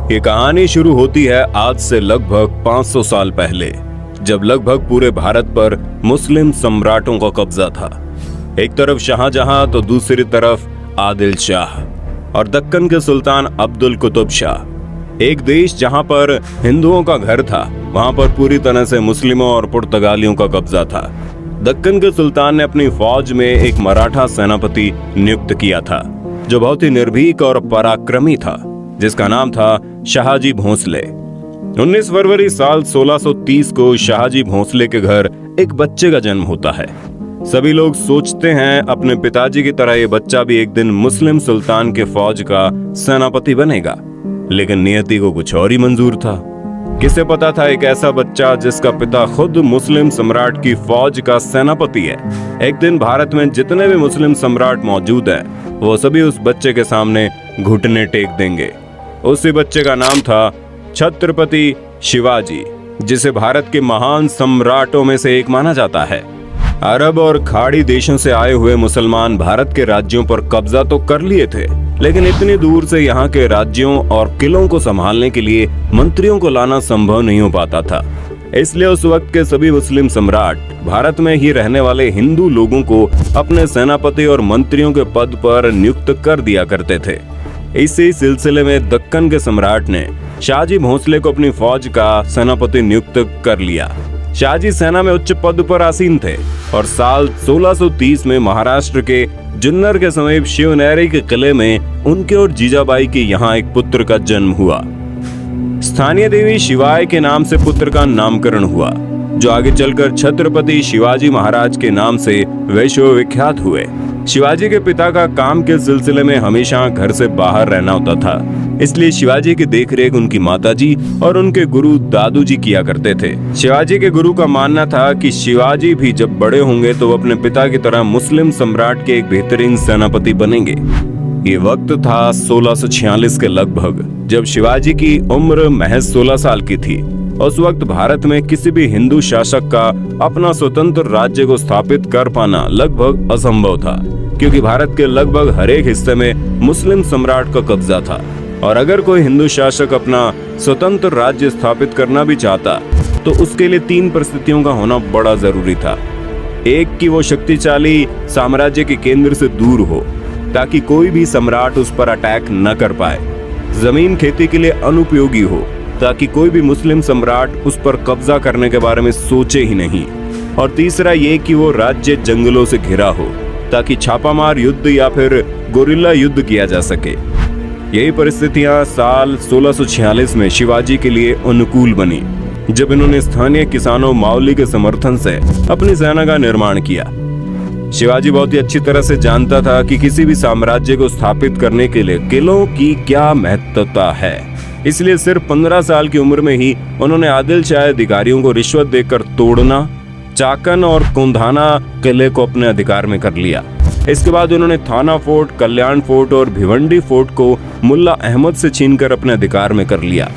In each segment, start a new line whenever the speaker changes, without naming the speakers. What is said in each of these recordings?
ये कहानी शुरू होती है आज से लगभग 500 साल पहले, जब लगभग पूरे भारत पर मुस्लिम सम्राटों का कब्जा था। एक तरफ शाहजहां तो दूसरी तरफ आदिल शाह और दक्कन के सुल्तान अब्दुल कुतुब शाह। एक देश जहां पर हिंदुओं का घर था, वहां पर पूरी तरह से मुस्लिमों और पुर्तगालियों का कब्जा था। दक्कन के सुल्तान ने अपनी फौज में एक मराठा सेनापति नियुक्त किया था, जो बहुत ही निर्भीक और पराक्रमी था, जिसका नाम था शाहजी भोंसले। 19 फरवरी साल 1630 को शाहजी भोंसले के घर एक बच्चे का जन्म होता है। सभी लोग सोचते हैं अपने पिताजी की तरह ये बच्चा भी एक दिन मुस्लिम सुल्तान के फौज का सेनापति बनेगा, लेकिन नियति को कुछ और ही मंजूर था। किसे पता था एक ऐसा बच्चा जिसका पिता खुद मुस्लिम सम्राट की फौज का सेनापति है, एक दिन भारत में जितने भी मुस्लिम सम्राट मौजूद हैं, वो सभी उस बच्चे के सामने घुटने टेक देंगे। उसी बच्चे का नाम था छत्रपति शिवाजी, जिसे भारत के महान सम्राटों में से एक माना जाता है। अरब और खाड़ी देशों से आए हुए मुसलमान भारत के राज्यों पर कब्जा तो कर लिए थे, लेकिन इतनी दूर से यहाँ के राज्यों और किलों को संभालने के लिए मंत्रियों को लाना संभव नहीं हो पाता था। इसलिए उस वक्त के सभी मुस्लिम सम्राट भारत में ही रहने वाले हिंदू लोगों को अपने सेनापति और मंत्रियों के पद पर नियुक्त कर दिया करते थे। इसी सिलसिले में दक्कन के सम्राट ने शाहजी भोंसले को अपनी फौज का सेनापति नियुक्त कर लिया। शाहजी सेना में उच्च पद पर आसीन थे और साल 1630 में महाराष्ट्र के जुन्नर के समीप शिवनेरी के किले में उनके और जीजाबाई के यहाँ एक पुत्र का जन्म हुआ। स्थानीय देवी शिवाय के नाम से पुत्र का नामकरण हुआ, जो आगे चलकर छत्रपति शिवाजी महाराज के नाम से विश्व विख्यात हुए। शिवाजी के पिता का काम के सिलसिले में हमेशा घर से बाहर रहना होता था, इसलिए शिवाजी की देखरेख उनकी माताजी और उनके गुरु दादू जी किया करते थे। शिवाजी के गुरु का मानना था कि शिवाजी भी जब बड़े होंगे तो वो अपने पिता की तरह मुस्लिम सम्राट के एक बेहतरीन सेनापति बनेंगे। ये वक्त था 1646 के लगभग, जब शिवाजी की उम्र महज 16 साल की थी। उस वक्त भारत में किसी भी हिंदू शासक का अपना स्वतंत्र राज्य को स्थापित कर पाना लगभग असंभव था, क्योंकि भारत के लगभग हर एक हिस्से में मुस्लिम सम्राट का कब्जा था। और अगर कोई हिंदू शासक अपना स्वतंत्र राज्य स्थापित करना भी चाहता तो उसके लिए 3 परिस्थितियों का होना बड़ा जरूरी था। एक कि वो शक्तिशाली साम्राज्य के केंद्र से दूर हो, ताकि कोई भी सम्राट उस पर अटैक न कर पाए। जमीन खेती के लिए अनुपयोगी हो, ताकि कोई भी मुस्लिम सम्राट उस पर कब्जा करने के बारे में सोचे ही नहीं। और तीसरा ये कि वो राज्य जंगलों से घिरा हो, ताकि छापामार युद्ध या फिर गोरिल्ला युद्ध किया जा सके। यही परिस्थितियां साल 1646 में शिवाजी के लिए अनुकूल बनी, जब इन्होंने स्थानीय किसानों मावली के समर्थन से अपनी सेना का निर्माण किया। शिवाजी बहुत ही अच्छी तरह से जानता था कि किसी भी साम्राज्य को स्थापित करने के लिए किलों की क्या महत्वता है, इसलिए सिर्फ 15 साल की उम्र में ही उन्होंने आदिल शाह अधिकारियों को रिश्वत देकर तोड़ना, चाकन और कुंधाना किले को अपने अधिकार में कर लिया। इसके बाद उन्होंने थाना फोर्ट, कल्याण फोर्ट और भिवंडी फोर्ट को मुल्ला अहमद से छीनकर अपने अधिकार में कर लिया।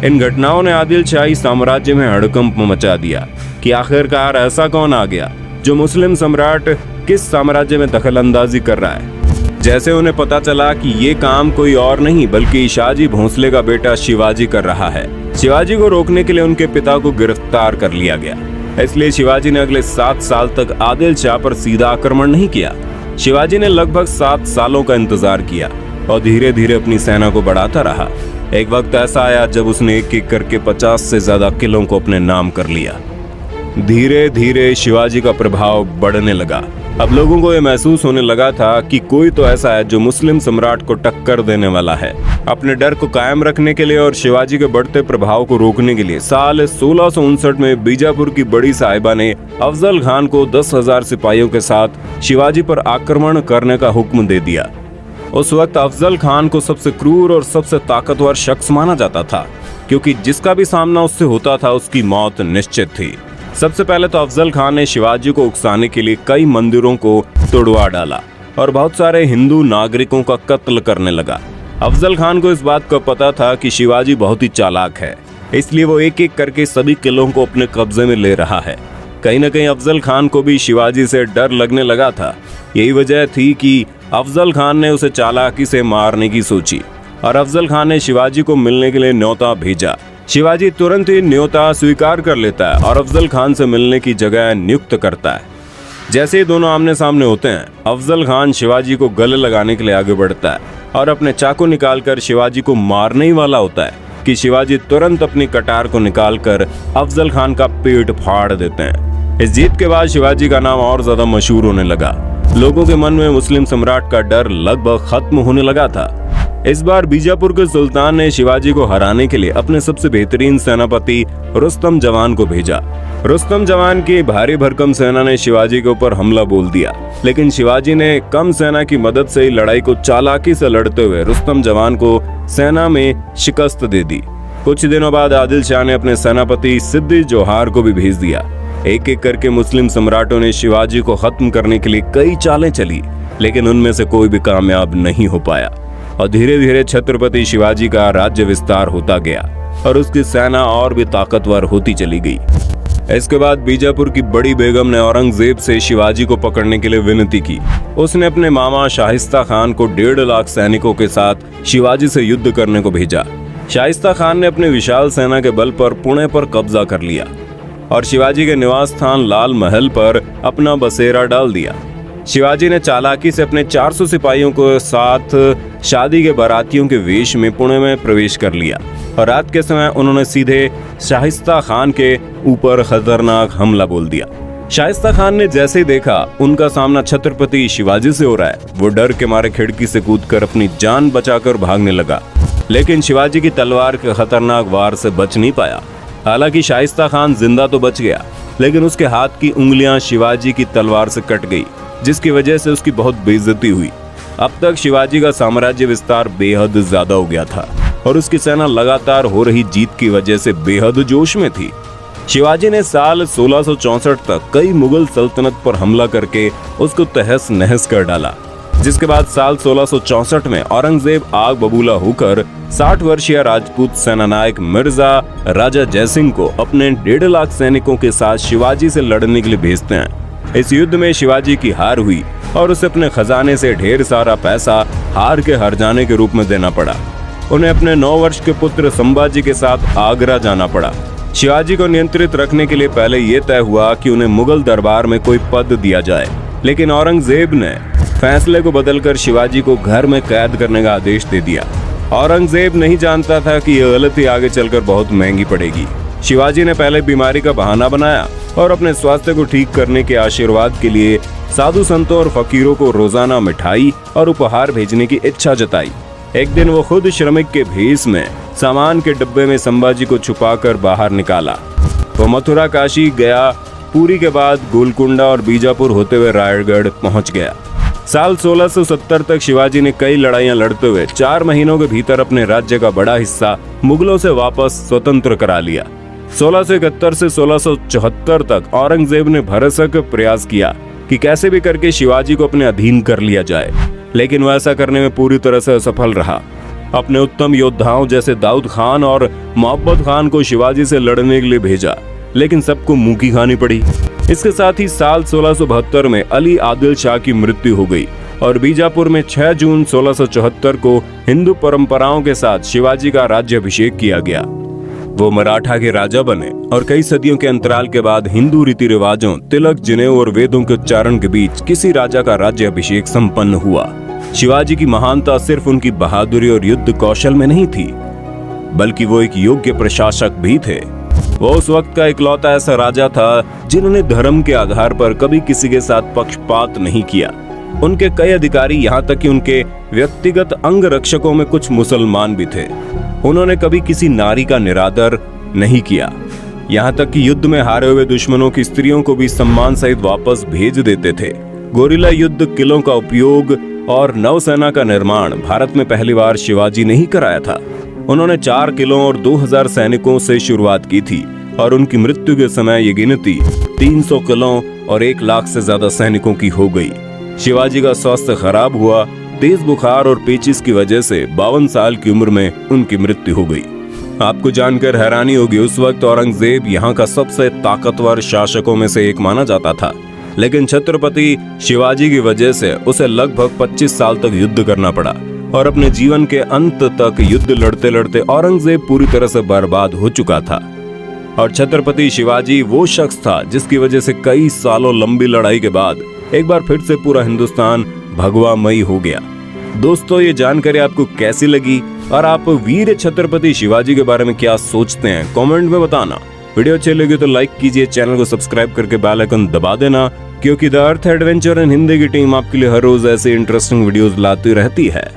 इन घटनाओं ने आदिल शाही साम्राज्य में हड़कंप मचा दिया कि आखिरकार ऐसा कौन आ गया जो मुस्लिम सम्राट किस साम्राज्य में दखल अंदाजी कर रहा है। जैसे उन्हें पता चला कि ये काम कोई और नहीं बल्कि शाहजी भोंसले का बेटा शिवाजी कर रहा है। शिवाजी को रोकने के लिए उनके पिता को गिरफ्तार कर लिया गया। इसलिए शिवाजी ने अगले 7 साल तक आदिल शाह पर सीधा आक्रमण नहीं किया। शिवाजी ने लगभग 7 सालों का इंतजार किया और धीरे धीरे अपनी सेना को बढ़ाता रहा। एक वक्त ऐसा आया जब उसने एक एक करके 50 से ज्यादा किलों को अपने नाम कर लिया। धीरे धीरे शिवाजी का प्रभाव बढ़ने लगा। अब लोगों को यह महसूस होने लगा था कि कोई तो ऐसा है जो मुस्लिम सम्राट को टक्कर देने वाला है। अपने डर को कायम रखने के लिए और शिवाजी के बढ़ते प्रभाव को रोकने के लिए साल 1659 में बीजापुर की बड़ी साहिबा ने अफजल खान को 10,000 सिपाहियों के साथ शिवाजी पर आक्रमण करने का हुक्म दे दिया। उस वक्त अफजल खान को सबसे क्रूर और सबसे ताकतवर शख्स माना जाता था, क्योंकि जिसका भी सामना उससे होता था उसकी मौत निश्चित थी। सबसे पहले तो अफजल खान ने शिवाजी को उकसाने के लिए कई मंदिरों को तोड़वा डाला और बहुत सारे हिंदू नागरिकों का कत्ल करने लगा। अफजल खान को इस बात का पता था कि शिवाजी बहुत ही चालाक है, इसलिए वो एक एक करके सभी किलों को अपने कब्जे में ले रहा है। कहीं न कहीं अफजल खान को भी शिवाजी से डर लगने लगा था। यही वजह थी कि अफजल खान ने उसे चालाकी से मारने की सोची। और अफजल खान ने शिवाजी को मिलने के लिए न्योता भेजा। शिवाजी तुरंत ही न्योता स्वीकार कर लेता है और अफजल खान से मिलने की जगह नियुक्त करता है। जैसे ही दोनों आमने सामने होते हैं, अफजल खान शिवाजी को गले लगाने के लिए आगे बढ़ता है और अपने चाकू निकालकर शिवाजी को मारने ही वाला होता है कि शिवाजी तुरंत अपनी कटार को निकालकर अफजल खान का पेट फाड़ देते हैं। इस जीत के बाद शिवाजी का नाम और ज्यादा मशहूर होने लगा। लोगों के मन में मुस्लिम सम्राट का डर लगभग खत्म होने लगा था। इस बार बीजापुर के सुल्तान ने शिवाजी को हराने के लिए अपने सबसे बेहतरीन सेनापति रुस्तम जवान को भेजा। रुस्तम जवान की भारी भरकम सेना ने शिवाजी के ऊपर हमला बोल दिया, लेकिन शिवाजी ने कम सेना की मदद से ही लड़ाई को चालाकी से लड़ते हुए रुस्तम जवान को सेना में शिकस्त दे दी। कुछ दिनों बाद आदिल शाह ने अपने सेनापति सिद्दी जोहार को भी भेज दिया। एक एक करके मुस्लिम सम्राटों ने शिवाजी को खत्म करने के लिए कई चालें चली, लेकिन उनमें से कोई भी कामयाब नहीं हो पाया और धीरे धीरे छत्रपति शिवाजी का राज्य विस्तार होता गया और उसकी सेना और भी ताकतवर होती चली गई। इसके बाद बीजापुर की बड़ी बेगम ने औरंगजेब से शिवाजी को पकड़ने के लिए विनती की। उसने अपने मामा शाइस्ता खान को 1.5 लाख सैनिकों के साथ शिवाजी से युद्ध करने को भेजा। शाइस्ता खान ने अपने विशाल सेना के बल पर पुणे पर कब्जा कर लिया और शिवाजी के निवास स्थान लाल महल पर अपना बसेरा डाल दिया। शिवाजी ने चालाकी से अपने 400 सिपाहियों को साथ शादी के बारातियों के वेश में पुणे में प्रवेश कर लिया और रात के समय उन्होंने सीधे शाइस्ता खान के ऊपर खतरनाक हमला बोल दिया। शाइस्ता खान ने जैसे ही देखा उनका सामना छत्रपति शिवाजी से हो रहा है, वो डर के मारे खिड़की से कूदकर अपनी जान बचाकर भागने लगा, लेकिन शिवाजी की तलवार के खतरनाक वार से बच नहीं पाया। हालांकि शाइस्ता खान जिंदा तो बच गया, लेकिन उसके हाथ की उंगलियां शिवाजी की तलवार से कट गई, जिसकी वजह से उसकी बहुत बेइज्जती हुई। अब तक शिवाजी का साम्राज्य विस्तार बेहद ज्यादा हो गया था और उसकी सेना लगातार हो रही जीत की वजह से बेहद जोश में थी। शिवाजी ने साल 1664 तक कई मुगल सल्तनत पर हमला करके उसको तहस नहस कर डाला, जिसके बाद साल 1664 में औरंगजेब आग बबूला होकर 60 वर्षीय राजपूत सेनानायक मिर्जा राजा जयसिंह को अपने 1.5 लाख सैनिकों के साथ शिवाजी से लड़ने के लिए भेजते हैं। इस युद्ध में शिवाजी की हार हुई और उसे अपने खजाने से ढेर सारा पैसा हार के हर जाने के रूप में देना पड़ा। उन्हें अपने 9 वर्ष के पुत्र संभाजी के साथ आगरा जाना पड़ा। शिवाजी को नियंत्रित रखने के लिए पहले यह तय हुआ कि उन्हें मुगल दरबार में कोई पद दिया जाए, लेकिन औरंगजेब ने फैसले को बदलकर शिवाजी को घर में कैद करने का आदेश दे दिया। औरंगजेब नहीं जानता था कि यह गलती आगे चलकर बहुत महंगी पड़ेगी। शिवाजी ने पहले बीमारी का बहाना बनाया और अपने स्वास्थ्य को ठीक करने के आशीर्वाद के लिए साधु संतों और फकीरों को रोजाना मिठाई और उपहार भेजने की इच्छा जताई। एक दिन वो खुद श्रमिक के भेष में सामान के डिब्बे में संभाजी को छुपाकर बाहर निकाला। वो मथुरा, काशी, गया, पुरी के बाद गोलकुंडा और बीजापुर होते हुए रायगढ़ पहुंच गया। साल 1670 तक शिवाजी ने कई लड़ाइयां लड़ते हुए 4 महीनों के भीतर अपने राज्य का बड़ा हिस्सा मुगलों से वापस स्वतंत्र करा लिया। 1671 से 1674 तक औरंगजेब ने भरसक प्रयास किया कि कैसे भी करके शिवाजी को अपने अधीन कर लिया जाए, लेकिन वह ऐसा करने में पूरी तरह से असफल रहा। अपने उत्तम योद्धाओं जैसे दाऊद खान और मोहब्बत खान को शिवाजी से लड़ने के लिए भेजा, लेकिन सबको मुंह की खानी पड़ी। इसके साथ ही साल 1672 में अली आदिल शाह की मृत्यु हो गई और बीजापुर में 6 जून 1674 को हिंदू परंपराओं के साथ शिवाजी का राज्याभिषेक किया गया। वो मराठा के राजा बने और कई सदियों के अंतराल के बाद हिंदू रीति रिवाजों, तिलक, जनेऊ और वेदों के उच्चारण के बीच किसी राजा का राज्याभिषेक संपन्न हुआ। शिवाजी की महानता सिर्फ उनकी बहादुरी और युद्ध कौशल में नहीं थी, बल्कि वो एक योग्य प्रशासक भी थे। वो उस वक्त का इकलौता ऐसा राजा था जिन्होंने धर्म के आधार पर कभी किसी के साथ पक्षपात नहीं किया। उनके कई अधिकारी, यहाँ तक कि उनके व्यक्तिगत अंग रक्षकों में कुछ मुसलमान भी थे। उन्होंने कभी किसी नारी का निरादर नहीं किया, यहाँ तक कि युद्ध में हारे हुए दुश्मनों की स्त्रियों को भी सम्मान सहित वापस भेज देते थे। गोरिल्ला युद्ध, किलों का उपयोग और नौसेना का निर्माण भारत में पहली बार शिवाजी ने ही कराया था। उन्होंने 4 किलों और 2000 सैनिकों से शुरुआत की थी और उनकी मृत्यु के समय ये गिनती 300 किलों और 1 लाख से ज्यादा सैनिकों की हो गई। शिवाजी का स्वास्थ्य खराब हुआ। तेज बुखार और पेचिश की वजह से 52 साल की उम्र में उनकी मृत्यु हो गई। आपको जानकर हैरानी होगी, उस वक्त औरंगजेब यहाँ का सबसे ताकतवर शासकों में से एक माना जाता था, लेकिन छत्रपति शिवाजी की वजह से उसे लगभग 25 साल तक युद्ध करना पड़ा। और अपने जीवन के अंत तक युद्ध लड़ते लड़ते औरंगजेब पूरी तरह से बर्बाद हो चुका था और छत्रपति शिवाजी वो शख्स था जिसकी वजह से कई सालों लंबी लड़ाई के बाद एक बार फिर से पूरा हिंदुस्तान भगवामयी हो गया। दोस्तों, ये जानकारी आपको कैसी लगी और आप वीर छत्रपति शिवाजी के बारे में क्या सोचते हैं, कमेंट में बताना। वीडियो अच्छी लगी तो लाइक कीजिए, चैनल को सब्सक्राइब करके बेल आइकन दबा देना, क्योंकि the earth adventure in Hindi की टीम आपके लिए हर रोज ऐसे इंटरेस्टिंग वीडियोस लाती रहती है।